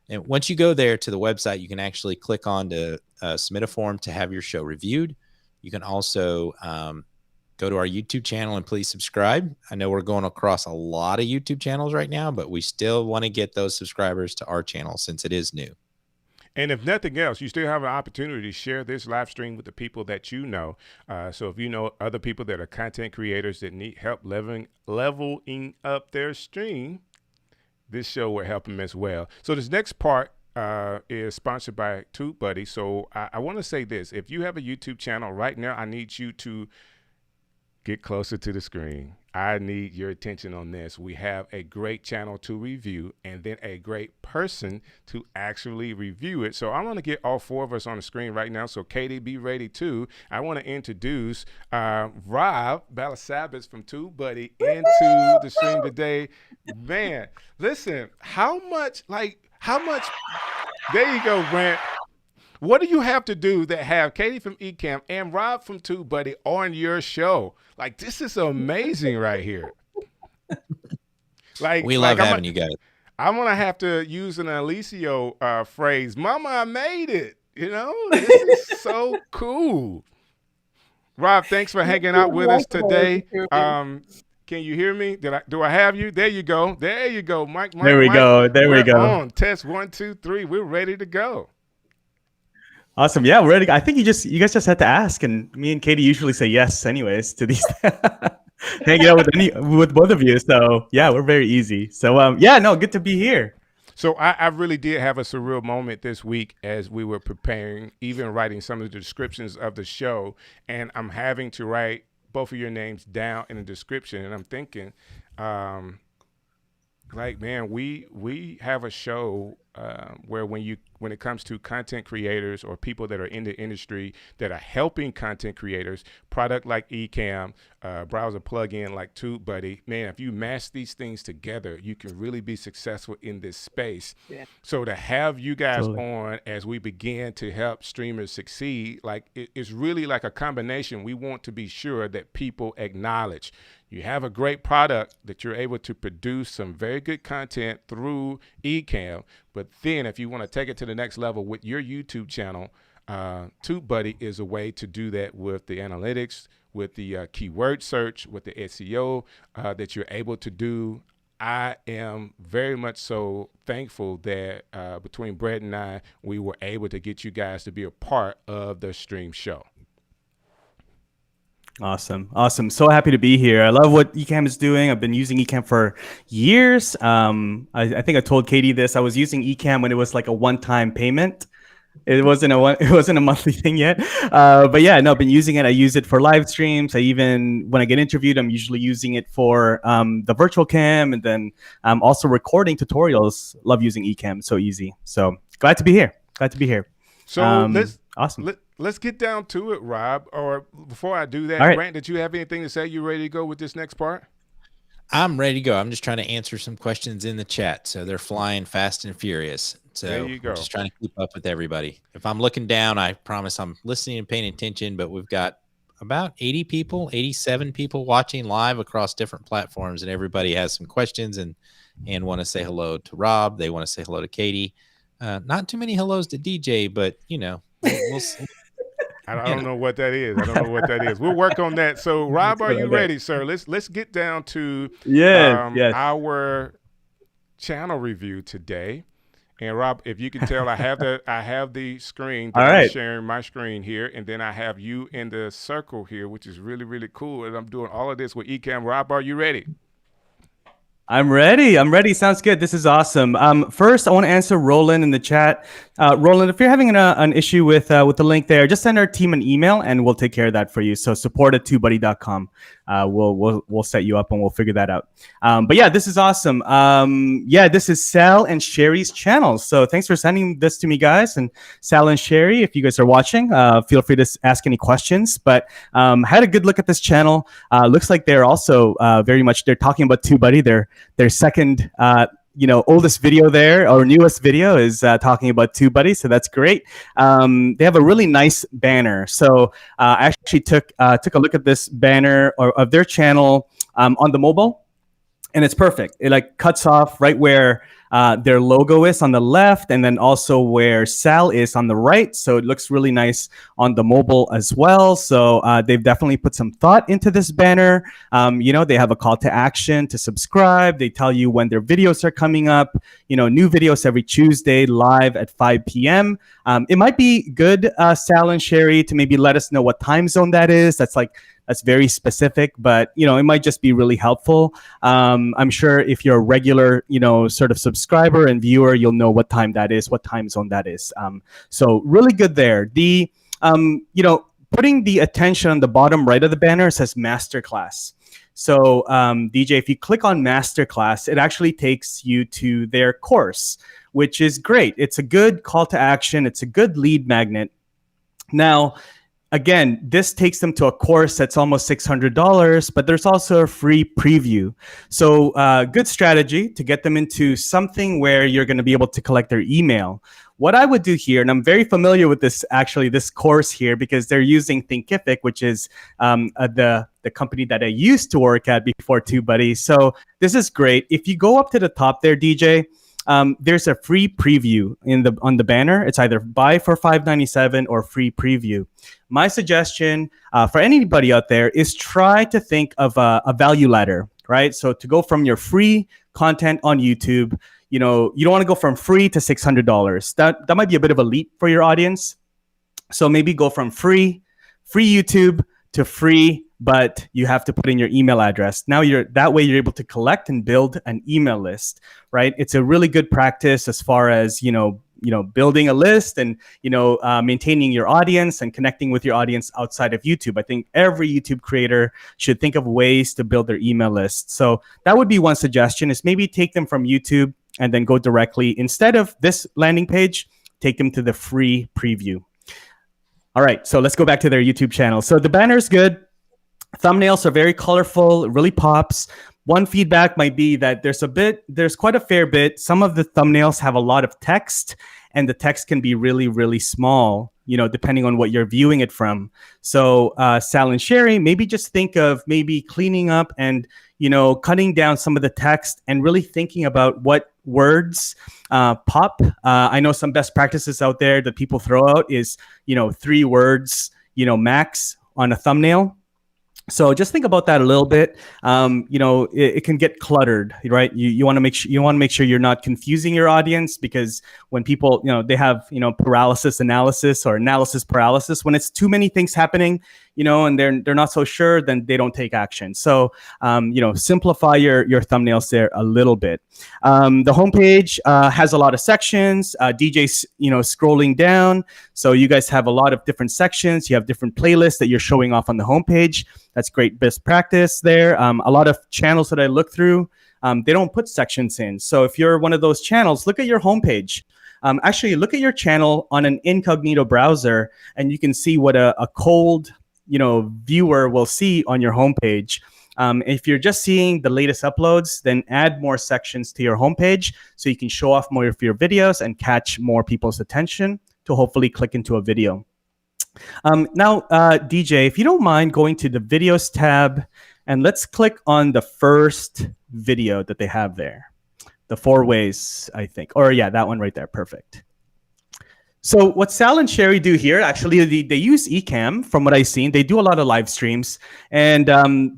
B: and once you go there to the website, you can actually click on to submit a form to have your show reviewed. You can also go to our YouTube channel and please subscribe. I know we're going across a lot of YouTube channels right now, but we still want to get those subscribers to our channel since it is new.
A: And if nothing else, you still have an opportunity to share this live stream with the people that you know. So if you know other people that are content creators that need help leveling up their stream, this show will help them as well. So this next part, is sponsored by Tubebuddy. So I want to say this. If you have a YouTube channel right now, I need you to get closer to the screen. I need your attention on this. We have a great channel to review and then a great person to actually review it. So I want to get all four of us on the screen right now. So Katie, be ready too. I want to introduce Rob Balasabas from Tubebuddy into the stream today. Man, listen, how much, there you go, Brant. What do you have to do that have Katie from Ecamm and Rob from Tubebuddy on your show? Like, this is amazing right here. Like,
B: we love having you guys.
A: I'm going to have to use an Alicio phrase. Mama, I made it. You know, this is so cool. Rob, thanks for hanging out with us today. Can you hear me? Do I have you? There you go. There you go. Mike.
D: There we go. There we go.
A: On. Test 1, 2, 3. We're ready to go.
D: Awesome. Yeah, we're ready. I think you guys just had to ask, and me and Katie usually say yes anyways to these hanging out with both of you. So yeah, we're very easy. So good to be here.
A: So I really did have a surreal moment this week as we were preparing, even writing some of the descriptions of the show, and I'm having to write both of your names down in the description, and I'm thinking, man, we have a show where when it comes to content creators or people that are in the industry that are helping content creators, product like Ecamm, browser plugin like Tubebuddy, man, if you mash these things together, you can really be successful in this space. Yeah. So to have you guys on as we begin to help streamers succeed, like it's really like a combination. We want to be sure that people acknowledge you have a great product, that you're able to produce some very good content through Ecamm. But then if you want to take it to the next level with your YouTube channel, Tubebuddy is a way to do that with the analytics, with the keyword search, with the SEO that you're able to do. I am very much so thankful that between Brett and I, we were able to get you guys to be a part of the stream show.
D: Awesome. So happy to be here. I love what Ecamm is doing. I've been using Ecamm for years. I think I told Katie this. I was using Ecamm when it was like a one-time payment. It wasn't a monthly thing yet. But yeah, no, I've been using it. I use it for live streams. When I get interviewed, I'm usually using it for the virtual cam, and then I'm also recording tutorials. Love using Ecamm. So easy. So glad to be here.
A: So
D: awesome.
A: Let's get down to it, Rob. Or before I do that, Brant, did you have anything to say? You ready to go with this next part?
B: I'm ready to go. I'm just trying to answer some questions in the chat. So they're flying fast and furious. So
A: there you go.
B: I'm just trying to keep up with everybody. If I'm looking down, I promise I'm listening and paying attention, but we've got about 80 people, 87 people watching live across different platforms, and everybody has some questions and want to say hello to Rob. They want to say hello to Katie. Not too many hellos to DJ, but we'll see.
A: I don't know what that is. We'll work on that. So, Rob, are you ready, sir? Let's get down to our channel review today. And Rob, if you can tell, I have the screen. I'm sharing my screen here, and then I have you in the circle here, which is really, really cool. And I'm doing all of this with Ecamm. Rob, are you ready?
D: I'm ready. Sounds good. This is awesome. First, I want to answer Roland in the chat. Roland, if you're having an issue with the link there, just send our team an email and we'll take care of that for you. So support@tubebuddy.com. We'll set you up and we'll figure that out. But yeah, this is awesome. This is Sal and Sherry's channel. So thanks for sending this to me, guys. And Sal and Sherry, if you guys are watching, feel free to ask any questions. But had a good look at this channel. Looks like they're also they're talking about Tubebuddy. Their second oldest video there, or newest video, is talking about Tubebuddy, so that's great. They have a really nice banner. So I actually took a look at this banner of their channel on the mobile, and it's perfect. It like cuts off right where their logo is on the left, and then also where Sal is on the right. So it looks really nice on the mobile as well. So they've definitely put some thought into this banner. They have a call to action to subscribe. They tell you when their videos are coming up. New videos every Tuesday live at 5 p.m. It might be good, Sal and Sherry, to maybe let us know what time zone that is. That's like that's very specific, but it might just be really helpful. I'm sure if you're a regular, sort of subscriber and viewer, you'll know what time that is, what time zone that is. So really good there. The putting the attention on the bottom right of the banner says Masterclass. So DJ, if you click on Masterclass, it actually takes you to their course, which is great. It's a good call to action. It's a good lead magnet. Now, again, this takes them to a course that's almost $600, but there's also a free preview. So good strategy to get them into something where you're going to be able to collect their email. What I would do here, and I'm very familiar with this course here because they're using Thinkific, which is the company that I used to work at before Tubebuddy. So this is great. If you go up to the top there, DJ, there's a free preview on the banner. It's either buy for $5.97 or free preview. My suggestion for anybody out there is try to think of a value ladder, right? So to go from your free content on YouTube, you don't want to go from free to $600. That might be a bit of a leap for your audience. So maybe go from free YouTube to free, but you have to put in your email address. Now that way you're able to collect and build an email list, right? It's a really good practice as far as, building a list and, maintaining your audience and connecting with your audience outside of YouTube. I think every YouTube creator should think of ways to build their email list. So that would be one suggestion, is maybe take them from YouTube and then go directly, instead of this landing page, take them to the free preview. All right, so let's go back to their YouTube channel. So the banner is good. Thumbnails are very colorful. It really pops. One feedback might be that there's quite a fair bit. Some of the thumbnails have a lot of text, and the text can be really, really small, depending on what you're viewing it from. So Sal and Sherry, maybe just think of maybe cleaning up and, cutting down some of the text and really thinking about what words pop. I know some best practices out there that people throw out is, 3 words, max on a thumbnail. So just think about that a little bit. It can get cluttered, right? You want to make sure you're not confusing your audience, because when people, they have, paralysis analysis or analysis paralysis, when it's too many things happening, and they're not so sure, then they don't take action. So, simplify your thumbnails there a little bit. The homepage has a lot of sections. DJ's, scrolling down. So you guys have a lot of different sections. You have different playlists that you're showing off on the homepage. That's great best practice there. A lot of channels that I look through, they don't put sections in. So if you're one of those channels, look at your homepage. Actually, look at your channel on an incognito browser, and you can see what a cold, viewer will see on your homepage. If you're just seeing the latest uploads, then add more sections to your homepage so you can show off more of your videos and catch more people's attention to hopefully click into a video. Now, DJ, if you don't mind going to the videos tab, and let's click on the first video that they have there. The 4 ways, I think. Or yeah, that one right there. Perfect. So what Sal and Sherry do here, actually, they use Ecamm. From what I've seen, they do a lot of live streams, and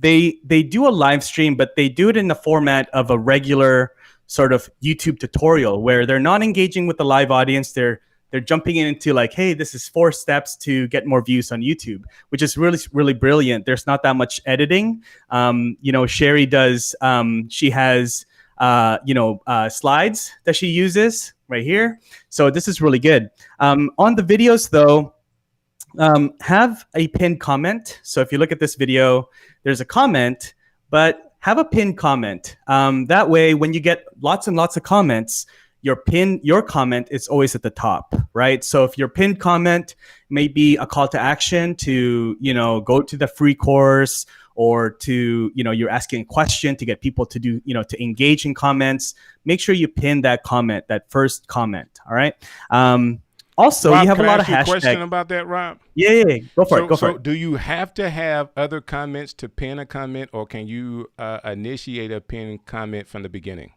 D: they do a live stream, but they do it in the format of a regular sort of YouTube tutorial where they're not engaging with the live audience. They're jumping into like, hey, this is 4 steps to get more views on YouTube, which is really, really brilliant. There's not that much editing. Sherry does. She has slides that she uses right here. So this is really good. On the videos though, have a pinned comment. So if you look at this video, there's a comment, but have a pinned comment. That way, when you get lots and lots of comments, your comment is always at the top, right? So if your pinned comment may be a call to action to, go to the free course, or to, you're asking a question to get people to do, to engage in comments, make sure you pin that comment, that first comment. All right. Also,
A: Rob,
D: you have a lot of
A: hashtags. Can I ask you a question
D: hashtags.
A: about that, Rob?
D: Yeah. Go for it.
A: So do you have to have other comments to pin a comment, or can you initiate a pinned comment from the beginning?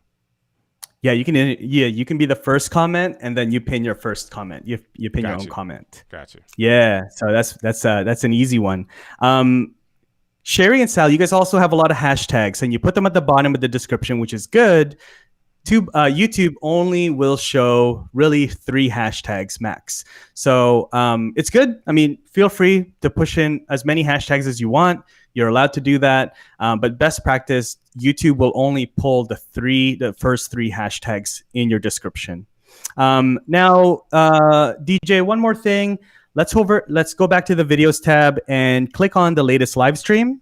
D: Yeah, you can. Yeah, you can be the first comment, and then you pin your first comment. You pin your own
A: Gotcha.
D: comment.
A: Gotcha.
D: Yeah, so that's an easy one. Sherry and Sal, you guys also have a lot of hashtags, and you put them at the bottom of the description, which is good. YouTube only will show really 3 hashtags max. So it's good. I mean, feel free to push in as many hashtags as you want. You're allowed to do that. But best practice, YouTube will only pull the first 3 hashtags in your description. Now, DJ, one more thing. Let's go back to the videos tab and click on the latest live stream.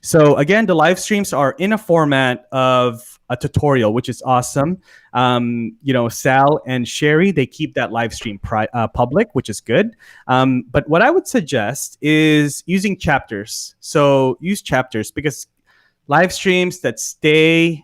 D: So again, the live streams are in a format of a tutorial, which is awesome. Sal and Sherry, they keep that live stream public, which is good. But what I would suggest is using chapters. So use chapters, because live streams that stay,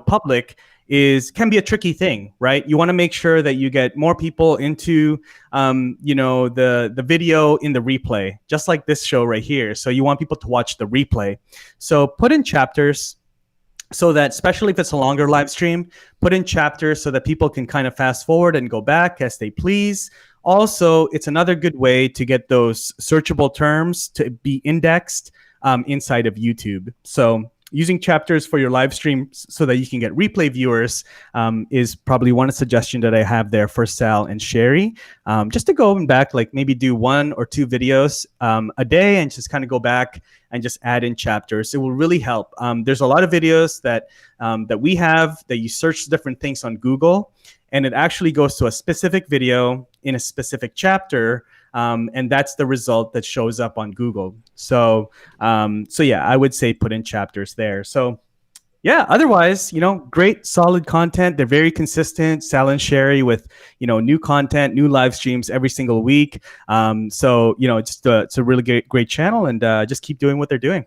D: public can be a tricky thing, right? You want to make sure that you get more people into, the video in the replay, just like this show right here. So you want people to watch the replay. So put in chapters, so that, especially if it's a longer live stream, put in chapters so that people can kind of fast forward and go back as they please. Also, it's another good way to get those searchable terms to be indexed inside of YouTube. So using chapters for your live stream so that you can get replay viewers is probably one suggestion that I have there for Sal and Sherry. Just to go back, like maybe do 1 or 2 videos a day and just kind of go back and just add in chapters. It will really help. There's a lot of videos that we have that you search different things on Google, and it actually goes to a specific video in a specific chapter. And that's the result that shows up on Google. So yeah, I would say put in chapters there. So yeah, otherwise, great solid content. They're very consistent. Sal and Sherry with, new content, new live streams every single week. It's a really great channel, and just keep doing what they're doing.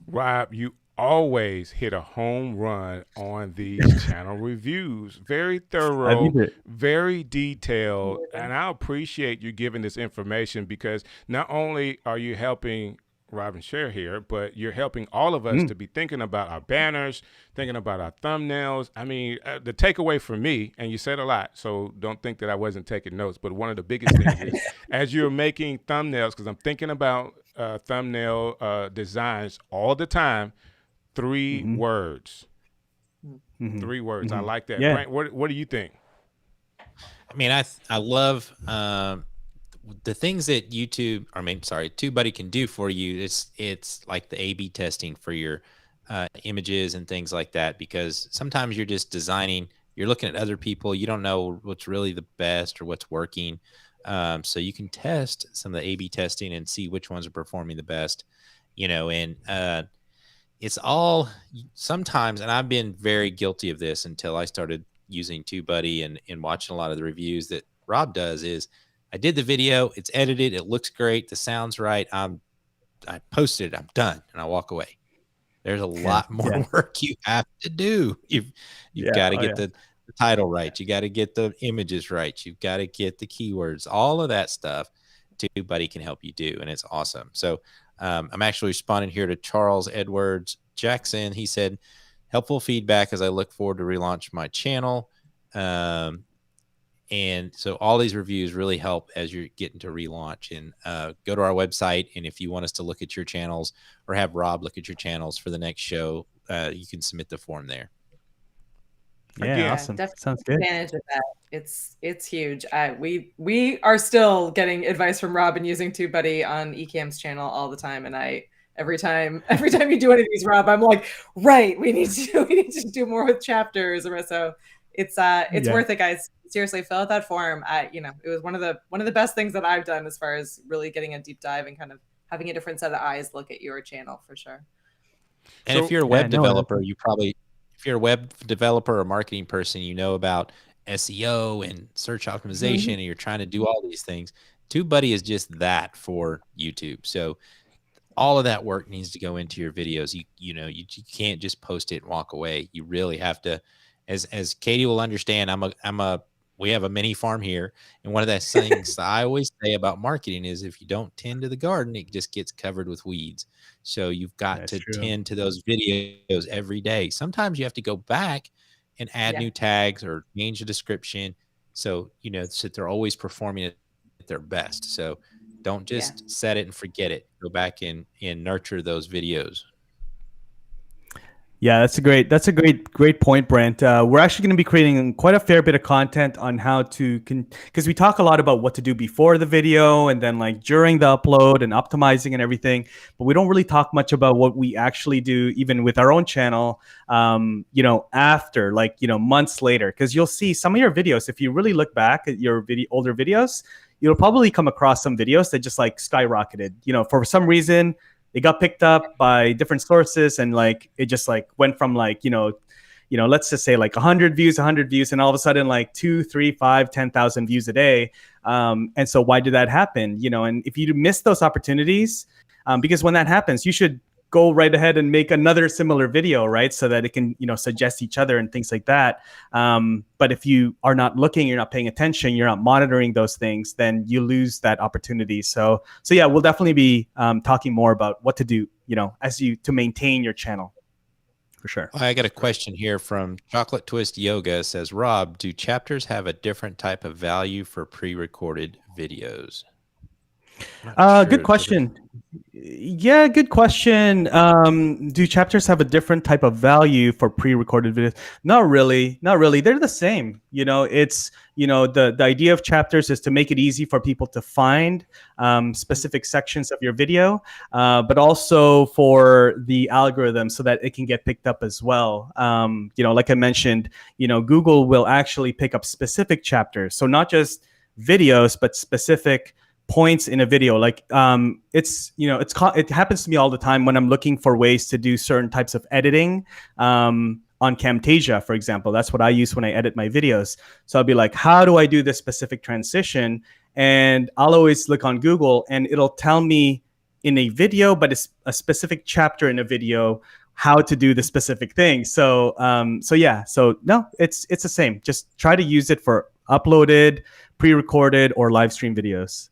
A: Rob, you always hit a home run on these channel reviews. Very thorough, very detailed, and I appreciate you giving this information, because not only are you helping Rob and Cher here, but you're helping all of us to be thinking about our banners, thinking about our thumbnails. I mean, the takeaway for me, and you said a lot, so don't think that I wasn't taking notes, but one of the biggest things is as you're making thumbnails, because I'm thinking about thumbnail designs all the time, 3 words. 3 words. I like that.
D: Yeah.
A: Brant, what do you think?
B: I mean, I love the things that Tubebuddy can do for you. It's like the A/B testing for your images and things like that, because sometimes you're just designing, you're looking at other people, you don't know what's really the best or what's working. So you can test some of the A/B testing and see which ones are performing the best, and it's all sometimes, and I've been very guilty of this until I started using Tubebuddy and watching a lot of the reviews that Rob does, is I did the video, it's edited, it looks great, the sound's right, I posted it, I'm done, and I walk away. There's a lot more work you have to do. You've got to get the title right, you got to get the images right, you've got to get the keywords, all of that stuff Tubebuddy can help you do, and it's awesome. So I'm actually responding here to Charles Edwards Jackson. He said, helpful feedback as I look forward to relaunch my channel. And so all these reviews really help as you're getting to relaunch. And go to our website, and if you want us to look at your channels or have Rob look at your channels for the next show, you can submit the form there.
D: Yeah, awesome. Sounds good.
C: Advantage of that. It's huge. We are still getting advice from Rob and using Tubebuddy on Ecamm's channel all the time, and every time you do any of these, Rob, I'm like, right, we need to do more with chapters. So it's worth it, guys. Seriously, fill out that form. It was one of the best things that I've done as far as really getting a deep dive and kind of having a different set of eyes look at your channel for sure.
B: And if you're a web developer, if you're a web developer or marketing person, about SEO and search optimization, and you're trying to do all these things, Tubebuddy is just that for YouTube. So all of that work needs to go into your videos. You can't just post it and walk away. You really have to, as Katie will understand, we have a mini farm here, and one of the things I always say about marketing is if you don't tend to the garden, it just gets covered with weeds. So you've got to tend to those videos every day. Sometimes you have to go back and add new tags or change the description. So, so they're always performing at their best. So don't just set it and forget it. Go back and nurture those videos.
D: Yeah, that's a great point, Brent. We're actually going to be creating quite a fair bit of content on how to, because we talk a lot about what to do before the video and then like during the upload and optimizing and everything, but we don't really talk much about what we actually do, even with our own channel. After, like, months later, because you'll see some of your videos. If you really look back at your older videos, you'll probably come across some videos that just like skyrocketed. For some reason, it got picked up by different sources, and like it just like went from like let's just say like 100 views, and all of a sudden like 2, 3, 5, 10,000 views a day. And so why did that happen? And if you miss those opportunities, because when that happens, you should go right ahead and make another similar video, right? So that it can, suggest each other and things like that. But if you are not looking, you're not paying attention, you're not monitoring those things, then you lose that opportunity. So yeah, we'll definitely be talking more about what to do, to maintain your channel. For sure.
B: I got a question here from Chocolate Twist Yoga. It says, Rob, do chapters have a different type of value for pre-recorded videos?
D: Good question. Yeah, good question. Do chapters have a different type of value for pre-recorded videos? Not really. They're the same. It's the idea of chapters is to make it easy for people to find specific sections of your video, but also for the algorithm so that it can get picked up as well. Like I mentioned, Google will actually pick up specific chapters, so not just videos, but specific points in a video. Like it happens to me all the time when I'm looking for ways to do certain types of editing on Camtasia, for example. That's what I use when I edit my videos. So I'll be like, how do I do this specific transition? And I'll always look on Google and it'll tell me in a video, but it's a specific chapter in a video, how to do the specific thing. So no, it's the same. Just try to use it for uploaded, pre-recorded, or live stream videos.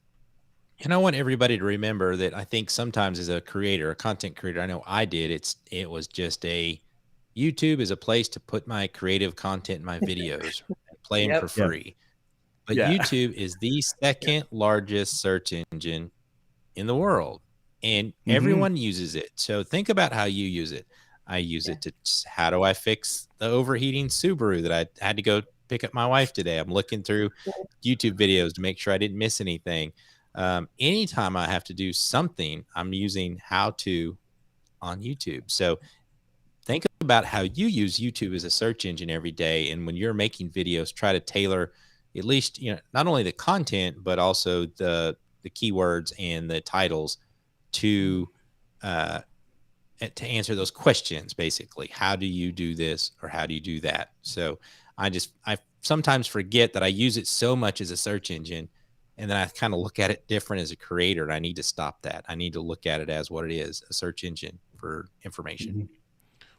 B: And I want everybody to remember that I think sometimes as a creator, a content creator, I know I did, it was just YouTube is a place to put my creative content in my videos and play them for free. But YouTube is the second largest search engine in the world, and everyone uses it. So think about how you use it. I use it to, how do I fix the overheating Subaru that I had to go pick up my wife today? I'm looking through YouTube videos to make sure I didn't miss anything. Anytime I have to do something, I'm using how to on YouTube. So think about how you use YouTube as a search engine every day. And when you're making videos, try to tailor at least, not only the content, but also the keywords and the titles to answer those questions. Basically, how do you do this or how do you do that? So I sometimes forget that I use it so much as a search engine. And then I kind of look at it different as a creator, and I need to stop that. I need to look at it as what it is, a search engine for information.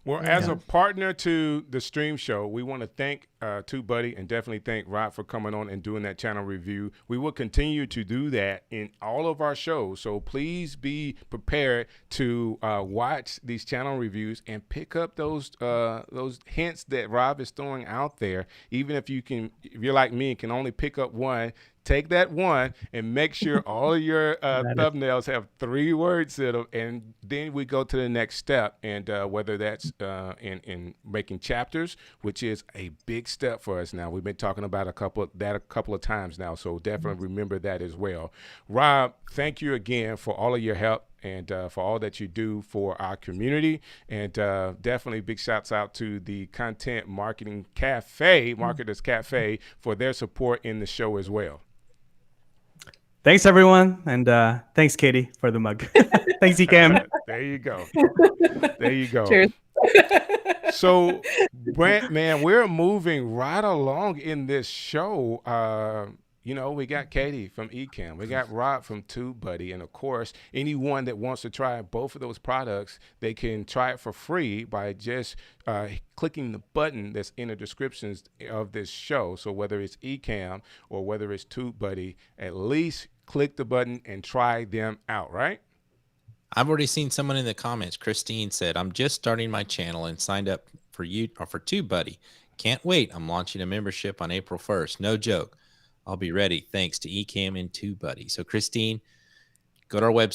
A: Well, as a partner to the stream show, we want to thank Tubebuddy and definitely thank Rob for coming on and doing that channel review. We will continue to do that in all of our shows, so please be prepared to watch these channel reviews and pick up those hints that Rob is throwing out there. Even if you're like me and can only pick up one, take that one and make sure all of your thumbnails have 3 words in them, and then we go to the next step. And whether that's in making chapters, which is a big step for us now. We've been talking about a couple of times now, so definitely remember that as well. Rob, thank you again for all of your help and for all that you do for our community. And definitely big shouts out to the Content Marketing Cafe, Marketers Cafe, for their support in the show as well.
D: Thanks, everyone. And thanks, Katie, for the mug. Thanks, Ecamm.
A: There you go. There you go.
C: Cheers.
A: So, Brant, man, we're moving right along in this show. We got Katie from Ecamm. We got Rob from Tubebuddy. And, of course, anyone that wants to try both of those products, they can try it for free by just clicking the button that's in the descriptions of this show. So whether it's Ecamm or whether it's Tubebuddy, at least click the button and try them out, right?
B: I've already seen someone in the comments. Christine said, I'm just starting my channel and signed up for you or for Tubebuddy. Can't wait. I'm launching a membership on April 1st. No joke. I'll be ready. Thanks to Ecamm and Tubebuddy. So Christine, go to our website.